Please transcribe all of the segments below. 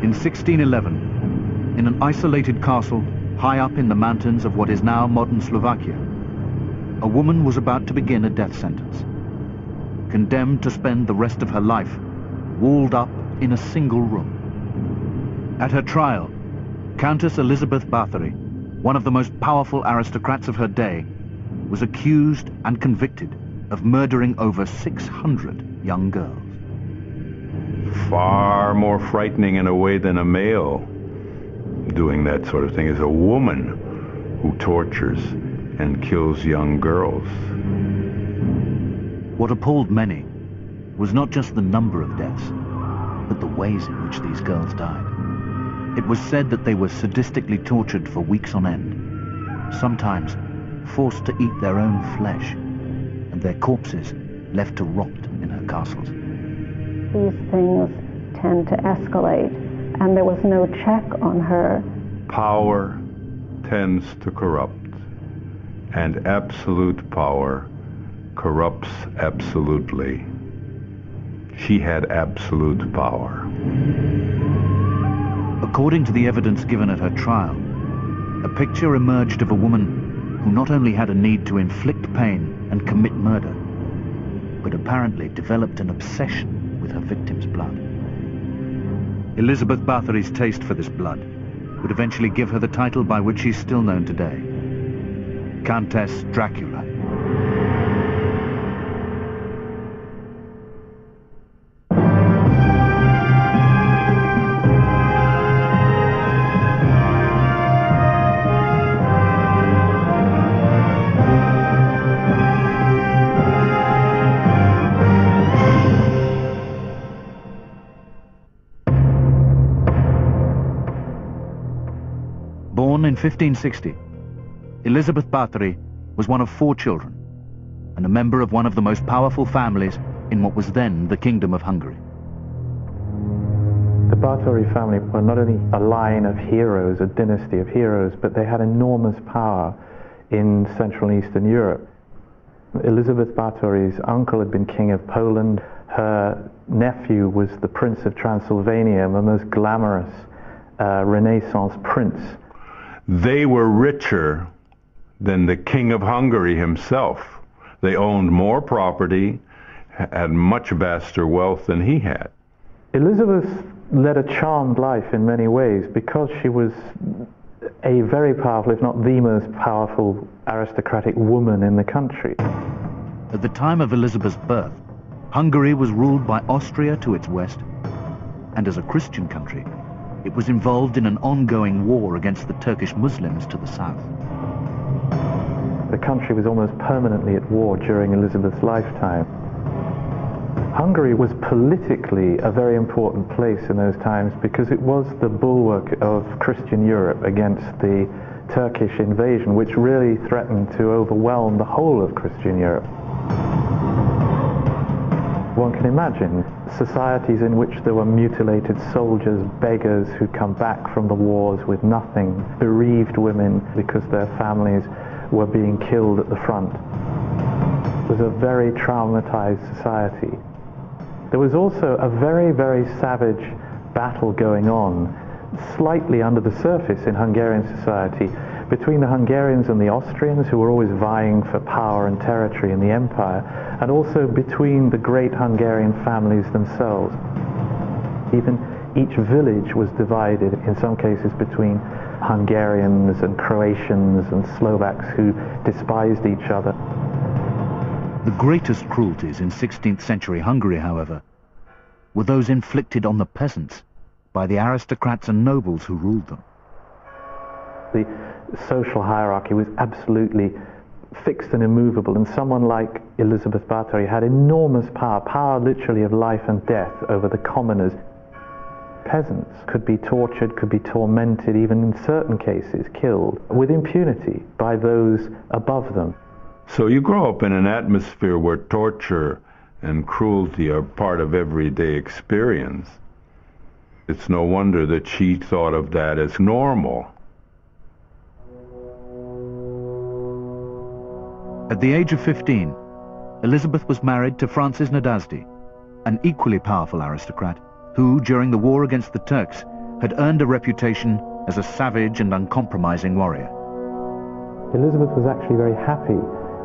In 1611, in an isolated castle high up in the mountains of what is now modern Slovakia, a woman was about to begin a death sentence. Condemned to spend the rest of her life walled up in a single room. At her trial, Countess Elizabeth Báthory, one of the most powerful aristocrats of her day, was accused and convicted of murdering over 600 young girls. Far more frightening in a way than a male doing that sort of thing is a woman who tortures and kills young girls. What appalled many was not just the number of deaths, but the ways in which these girls died. It was said that they were sadistically tortured for weeks on end, sometimes forced to eat their own flesh, and their corpses left to rot in her castles. These things tend to escalate, and there was no check on her. Power tends to corrupt, and absolute power corrupts absolutely. She had absolute power. According to the evidence given at her trial, a picture emerged of a woman who not only had a need to inflict pain and commit murder, but apparently developed an obsession with her victim's blood. Elizabeth Báthory's taste for this blood would eventually give her the title by which she's still known today, Countess Dracula. Born in 1560, Elizabeth Báthory was one of 4 children and a member of one of the most powerful families in what was then the Kingdom of Hungary. The Báthory family were not only a line of heroes, a dynasty of heroes, but they had enormous power in Central and Eastern Europe. Elizabeth Báthory's uncle had been king of Poland. Her nephew was the Prince of Transylvania, the most glamorous Renaissance prince. They were richer than the King of Hungary himself. They owned more property, had much vaster wealth than he had. Elizabeth led a charmed life in many ways because she was a very powerful, if not the most powerful, aristocratic woman in the country. At the time of Elizabeth's birth, Hungary was ruled by Austria to its west, and as a Christian country, it was involved in an ongoing war against the Turkish Muslims to the south. The country was almost permanently at war during Elizabeth's lifetime. Hungary was politically a very important place in those times because it was the bulwark of Christian Europe against the Turkish invasion, which really threatened to overwhelm the whole of Christian Europe. One can imagine societies in which there were mutilated soldiers, beggars who'd come back from the wars with nothing, bereaved women because their families were being killed at the front. It was a very traumatized society. There was also a very, very savage battle going on, slightly under the surface in Hungarian society, between the Hungarians and the Austrians, who were always vying for power and territory in the empire, and also between the great Hungarian families themselves. Even each village was divided, in some cases between Hungarians and Croatians and Slovaks who despised each other. The greatest cruelties in 16th century Hungary, however, were those inflicted on the peasants by the aristocrats and nobles who ruled them. The social hierarchy was absolutely fixed and immovable, and someone like Elizabeth Báthory had enormous power, power literally of life and death over the commoners. Peasants could be tortured, could be tormented, even in certain cases killed, with impunity by those above them. So you grow up in an atmosphere where torture and cruelty are part of everyday experience. It's no wonder that she thought of that as normal. At the age of 15, Elizabeth was married to Francis Nadasdy, an equally powerful aristocrat who, during the war against the Turks, had earned a reputation as a savage and uncompromising warrior. Elizabeth was actually very happy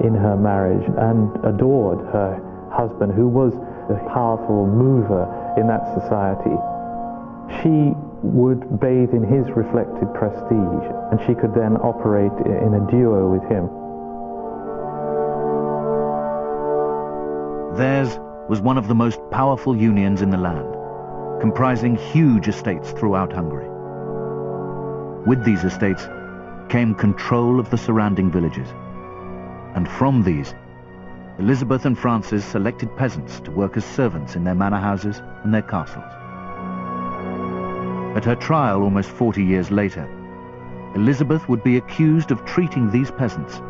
in her marriage and adored her husband, who was a powerful mover in that society. She would bathe in his reflected prestige, and she could then operate in a duo with him. Theirs was one of the most powerful unions in the land, comprising huge estates throughout Hungary. With these estates came control of the surrounding villages, and from these, Elizabeth and Francis selected peasants to work as servants in their manor houses and their castles. At her trial almost 40 years later, Elizabeth would be accused of treating these peasants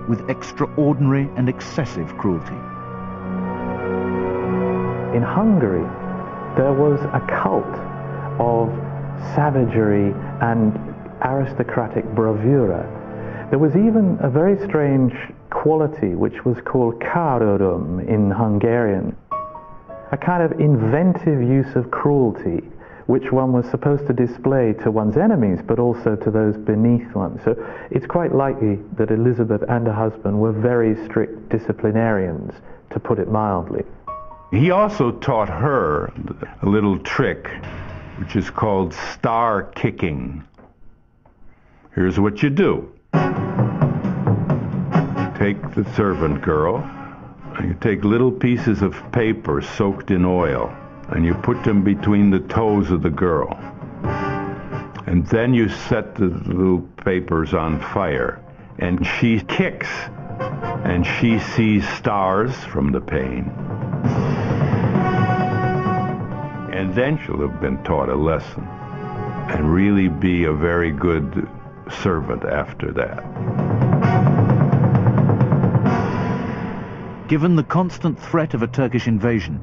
with extraordinary and excessive cruelty. In Hungary, there was a cult of savagery and aristocratic bravura. There was even a very strange quality which was called karorum in Hungarian, a kind of inventive use of cruelty which one was supposed to display to one's enemies but also to those beneath one. So it's quite likely that Elizabeth and her husband were very strict disciplinarians, to put it mildly. He also taught her a little trick which is called star kicking. Here's what you do. Take the servant girl, and you take little pieces of paper soaked in oil, and you put them between the toes of the girl. And then you set the little papers on fire, and she kicks, and she sees stars from the pain. And then she'll have been taught a lesson, and really be a very good servant after that. Given the constant threat of a Turkish invasion,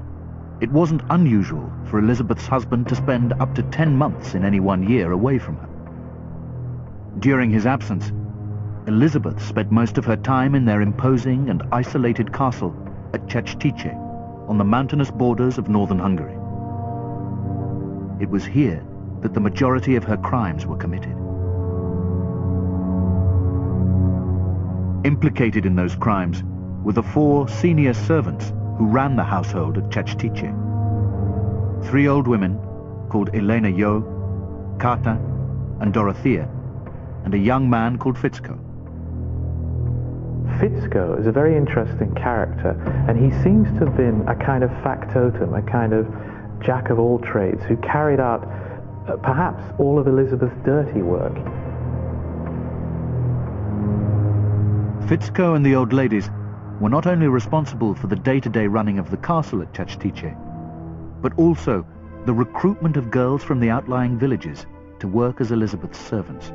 it wasn't unusual for Elizabeth's husband to spend up to 10 months in any one year away from her. During his absence, Elizabeth spent most of her time in their imposing and isolated castle at Csejte, on the mountainous borders of northern Hungary. It was here that the majority of her crimes were committed. Implicated in those crimes were the 4 senior servants who ran the household at Csejte. 3 old women called Elena Jo, Kata, and Dorothea, and a young man called Fitzko. Fitzko is a very interesting character, and he seems to have been a kind of factotum, a kind of jack of all trades, who carried out perhaps all of Elizabeth's dirty work. Fitzko and the old ladies were not only responsible for the day-to-day running of the castle at Csejte, but also the recruitment of girls from the outlying villages to work as Elizabeth's servants.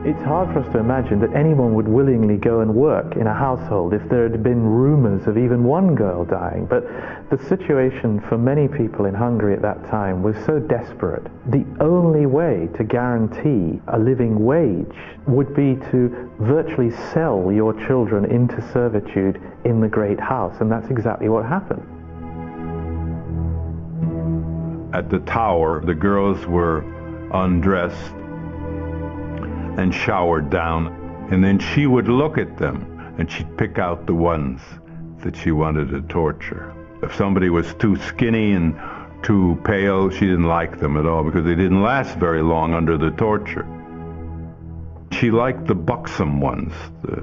It's hard for us to imagine that anyone would willingly go and work in a household if there had been rumors of even one girl dying, but the situation for many people in Hungary at that time was so desperate. The only way to guarantee a living wage would be to virtually sell your children into servitude in the great house, and that's exactly what happened. At the tower, the girls were undressed and showered down, and then she would look at them and she'd pick out the ones that she wanted to torture. If somebody was too skinny and too pale, she didn't like them at all because they didn't last very long under the torture. She liked the buxom ones, the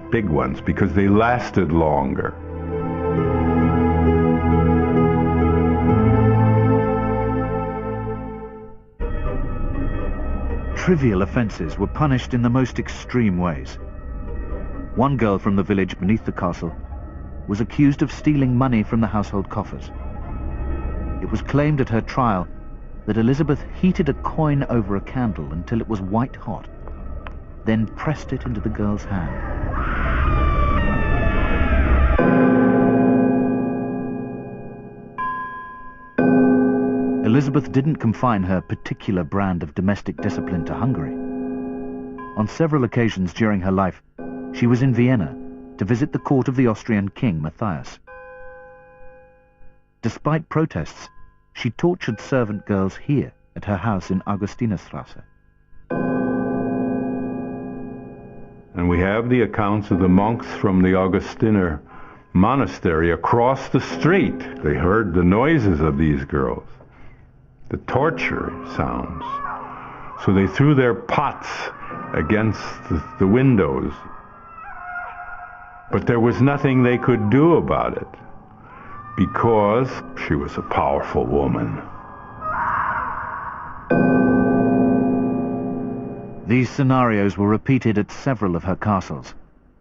big ones, because they lasted longer. Trivial offences were punished in the most extreme ways. One girl from the village beneath the castle was accused of stealing money from the household coffers. It was claimed at her trial that Elizabeth heated a coin over a candle until it was white hot, then pressed it into the girl's hand. Elizabeth didn't confine her particular brand of domestic discipline to Hungary. On several occasions during her life, she was in Vienna to visit the court of the Austrian king, Matthias. Despite protests, she tortured servant girls here at her house in Augustinerstrasse. And we have the accounts of the monks from the Augustiner monastery across the street. They heard the noises of these girls, the torture sounds. So they threw their pots against the windows. But there was nothing they could do about it, because she was a powerful woman. These scenarios were repeated at several of her castles,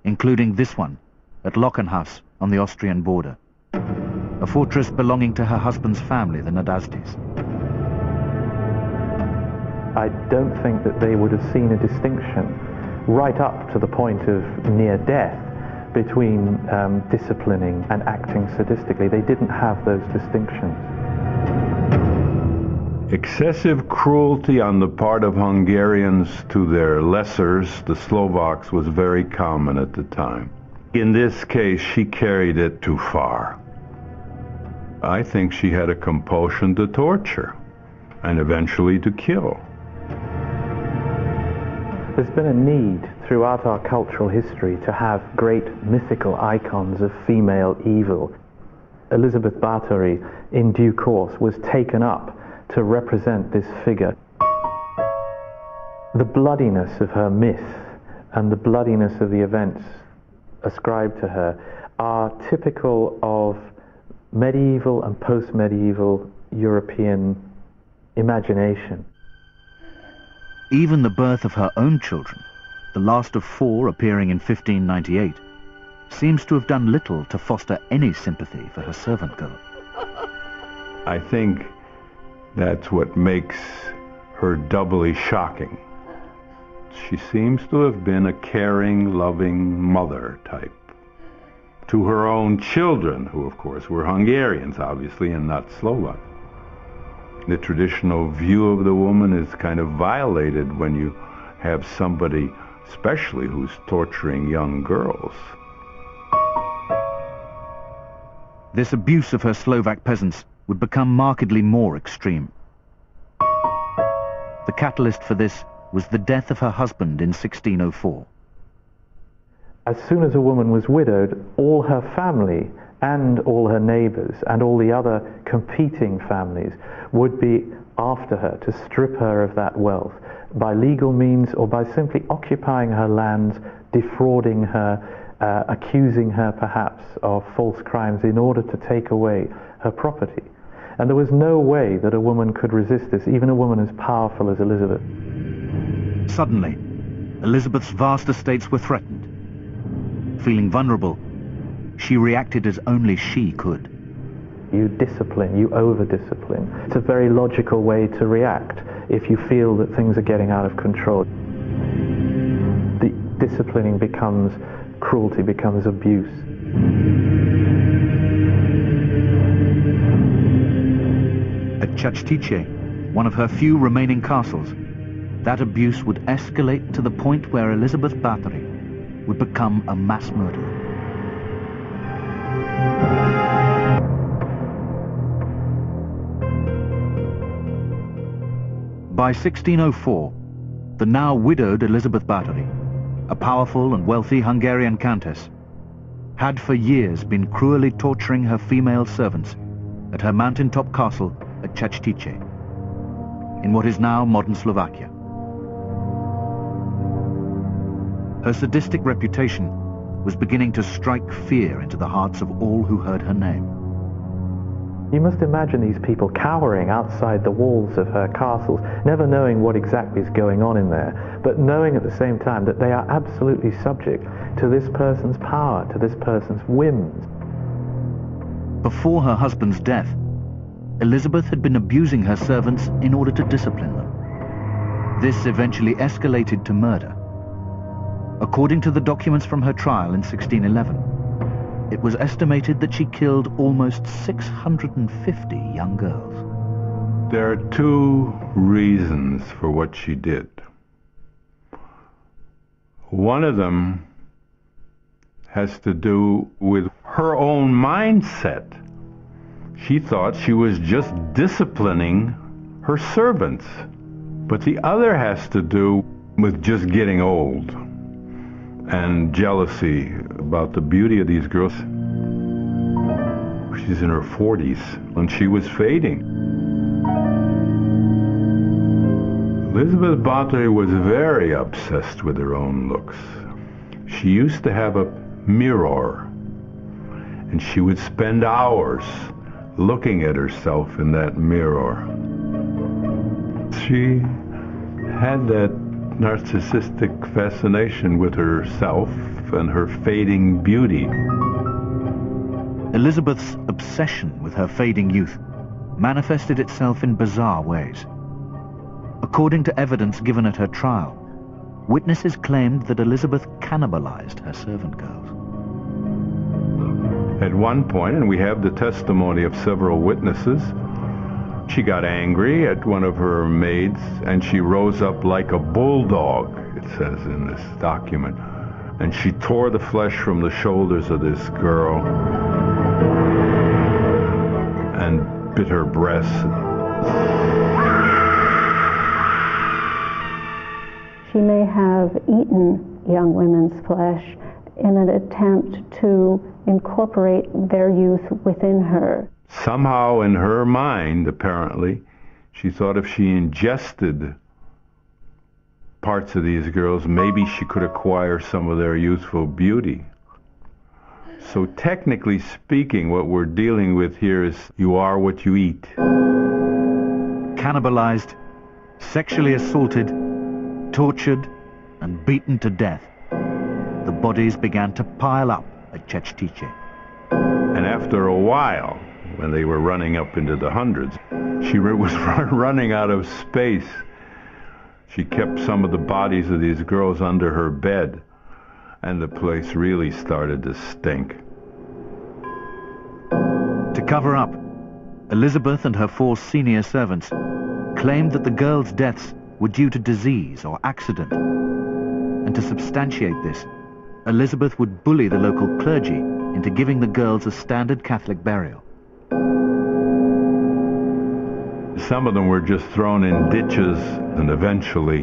including this one at Lockenhaus on the Austrian border, a fortress belonging to her husband's family, the Nadasdis. I don't think that they would have seen a distinction right up to the point of near death between disciplining and acting sadistically. They didn't have those distinctions. Excessive cruelty on the part of Hungarians to their lessers, the Slovaks, was very common at the time. In this case, she carried it too far. I think she had a compulsion to torture and eventually to kill. There's been a need throughout our cultural history to have great mythical icons of female evil. Alžbeta Bátoriová, in due course, was taken up to represent this figure. The bloodiness of her myth and the bloodiness of the events ascribed to her are typical of medieval and post-medieval European imagination. Even the birth of her own children, the last of 4 appearing in 1598, seems to have done little to foster any sympathy for her servant girl. I think that's what makes her doubly shocking. She seems to have been a caring, loving mother type to her own children, who of course were Hungarians, obviously, and not Slovak. The traditional view of the woman is kind of violated when you have somebody, especially who's torturing young girls. This abuse of her Slovak peasants would become markedly more extreme. The catalyst for this was the death of her husband in 1604. As soon as a woman was widowed, all her family and all her neighbors and all the other competing families would be after her to strip her of that wealth by legal means or by simply occupying her lands, defrauding her, accusing her perhaps of false crimes in order to take away her property. And there was no way that a woman could resist this, even a woman as powerful as Elizabeth. Suddenly, Elizabeth's vast estates were threatened. Feeling vulnerable, she reacted as only she could. You discipline, you over-discipline. It's a very logical way to react if you feel that things are getting out of control. The disciplining becomes cruelty, becomes abuse. At Csejte, one of her few remaining castles, that abuse would escalate to the point where Alžbeta Bátoriová would become a mass murderer. By 1604, the now widowed Alžbeta Bátoriová, a powerful and wealthy Hungarian countess, had for years been cruelly torturing her female servants at her mountaintop castle at Csejte, in what is now modern Slovakia. Her sadistic reputation was beginning to strike fear into the hearts of all who heard her name. You must imagine these people cowering outside the walls of her castles, never knowing what exactly is going on in there, but knowing at the same time that they are absolutely subject to this person's power, to this person's whims. Before her husband's death, Elizabeth had been abusing her servants in order to discipline them. This eventually escalated to murder. According to the documents from her trial in 1611, it was estimated that she killed almost 650 young girls. There are 2 reasons for what she did. One of them has to do with her own mindset. She thought she was just disciplining her servants. But the other has to do with just getting old and jealousy about the beauty of these girls. She's in her 40s and she was fading. Alžbeta Bátoriová was very obsessed with her own looks. She used to have a mirror, and she would spend hours looking at herself in that mirror. She had that narcissistic fascination with herself and her fading beauty. Elizabeth's obsession with her fading youth manifested itself in bizarre ways. According to evidence given at her trial, witnesses claimed that Elizabeth cannibalized her servant girls. At one point, and we have the testimony of several witnesses, she got angry at one of her maids and she rose up like a bulldog, it says in this document, and she tore the flesh from the shoulders of this girl and bit her breasts. She may have eaten young women's flesh in an attempt to incorporate their youth within her. Somehow in her mind, apparently, she thought if she ingested parts of these girls, maybe she could acquire some of their youthful beauty. So technically speaking, what we're dealing with here is you are what you eat. Cannibalized, sexually assaulted, tortured, and beaten to death, the bodies began to pile up at Csejte. And after a while, when they were running up into the hundreds, she was running out of space. She kept some of the bodies of these girls under her bed, and the place really started to stink. To cover up, Elizabeth and her 4 senior servants claimed that the girls' deaths were due to disease or accident. And to substantiate this, Elizabeth would bully the local clergy into giving the girls a standard Catholic burial. Some of them were just thrown in ditches, and eventually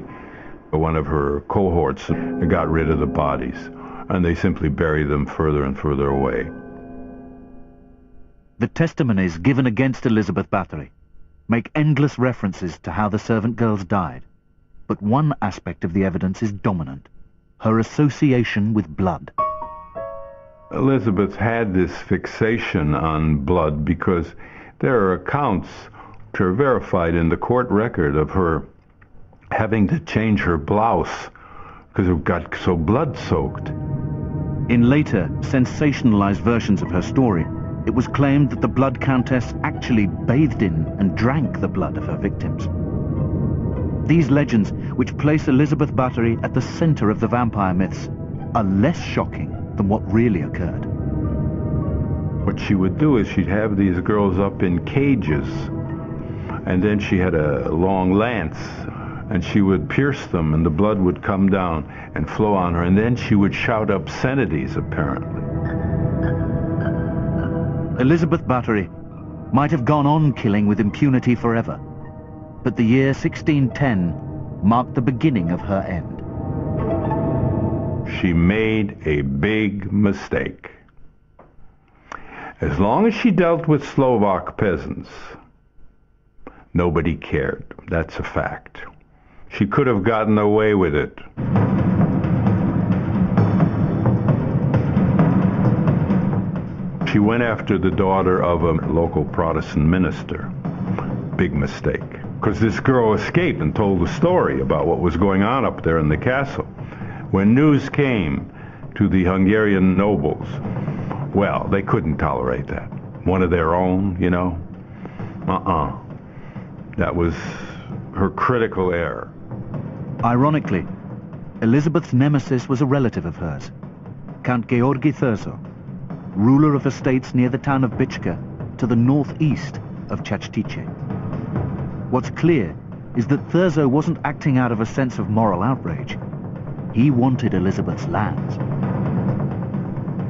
one of her cohorts got rid of the bodies, and they simply buried them further and further away. The testimonies given against Elizabeth Báthory make endless references to how the servant girls died, but one aspect of the evidence is dominant: her association with blood. Elizabeth had this fixation on blood because there are accounts which are verified in the court record of her having to change her blouse because it got so blood-soaked. In later, sensationalized versions of her story, it was claimed that the Blood Countess actually bathed in and drank the blood of her victims. These legends, which place Elizabeth Báthory at the center of the vampire myths, are less shocking than what really occurred. What she would do is she'd have these girls up in cages, and then she had a long lance, and she would pierce them, and the blood would come down and flow on her, and then she would shout obscenities, apparently. Elizabeth Báthory might have gone on killing with impunity forever, but the year 1610 marked the beginning of her end. She made a big mistake. As long as she dealt with Slovak peasants, nobody cared. That's a fact. She could have gotten away with it. She went after the daughter of a local Protestant minister. Big mistake. Because this girl escaped and told the story about what was going on up there in the castle. When news came to the Hungarian nobles, well, they couldn't tolerate that. One of their own, you know? That was her critical error. Ironically, Elizabeth's nemesis was a relative of hers, Count Georgi Thurzo, ruler of estates near the town of Bichka to the northeast of Csejte. What's clear is that Thurzo wasn't acting out of a sense of moral outrage. He wanted Elizabeth's lands.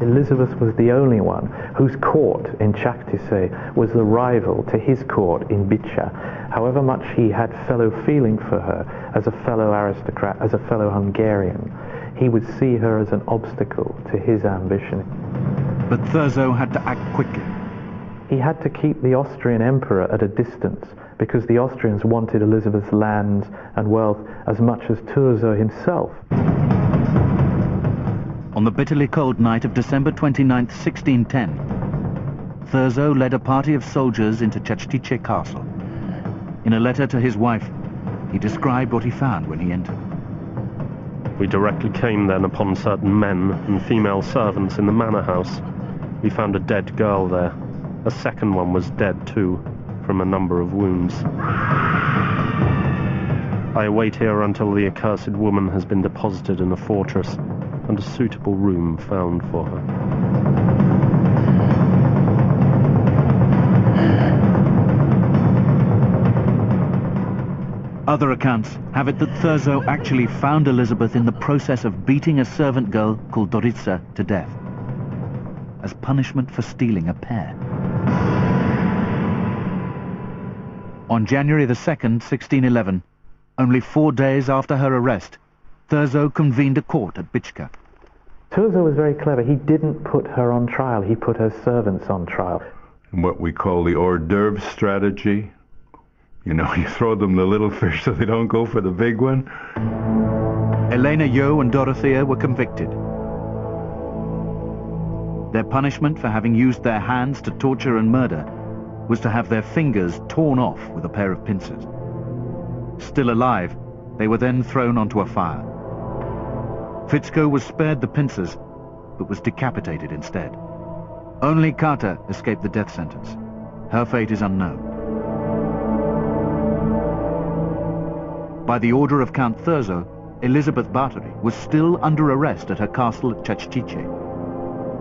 Elizabeth was the only one whose court in Csejte was the rival to his court in Bicsa. However much he had fellow feeling for her as a fellow aristocrat, as a fellow Hungarian, he would see her as an obstacle to his ambition. But Thurzo had to act quickly. He had to keep the Austrian emperor at a distance because the Austrians wanted Elizabeth's lands and wealth as much as Thurzo himself. On the bitterly cold night of December 29, 1610, Thurzo led a party of soldiers into Csejte Castle. In a letter to his wife, he described what he found when he entered. We directly came then upon certain men and female servants in the manor house. We found a dead girl there. A second one was dead too, from a number of wounds. I await here until the accursed woman has been deposited in a fortress and a suitable room found for her. Other accounts have it that Thurzo actually found Elizabeth in the process of beating a servant girl called Dorica to death, as punishment for stealing a pear. On January the 2nd, 1611, only 4 days after her arrest, Thurzo convened a court at Bicsa. Thurzo was very clever. He didn't put her on trial, he put her servants on trial. What we call the hors d'oeuvre strategy. You know, you throw them the little fish so they don't go for the big one. Elena Yo and Dorothea were convicted. Their punishment for having used their hands to torture and murder was to have their fingers torn off with a pair of pincers. Still alive, they were then thrown onto a fire. Fitzko was spared the pincers, but was decapitated instead. Only Kata escaped the death sentence. Her fate is unknown. By the order of Count Thurzo, Elizabeth Báthory was still under arrest at her castle at Csejte.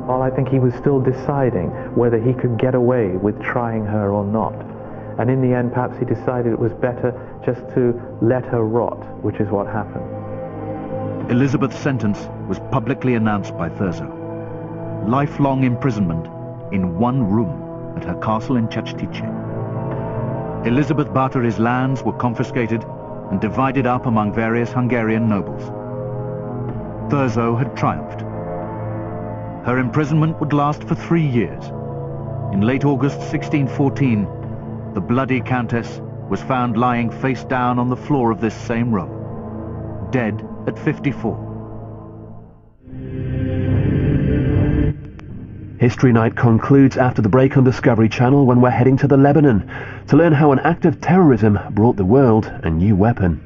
Well, I think he was still deciding whether he could get away with trying her or not. And in the end, perhaps he decided it was better just to let her rot, which is what happened. Elizabeth's sentence was publicly announced by Thurzo. Lifelong imprisonment in one room at her castle in Csejte. Elizabeth Báthory's lands were confiscated and divided up among various Hungarian nobles. Thurzo had triumphed. Her imprisonment would last for 3 years. In late August 1614, the bloody Countess was found lying face down on the floor of this same room, dead at 54. History Night concludes after the break on Discovery Channel when we're heading to the Lebanon to learn how an act of terrorism brought the world a new weapon.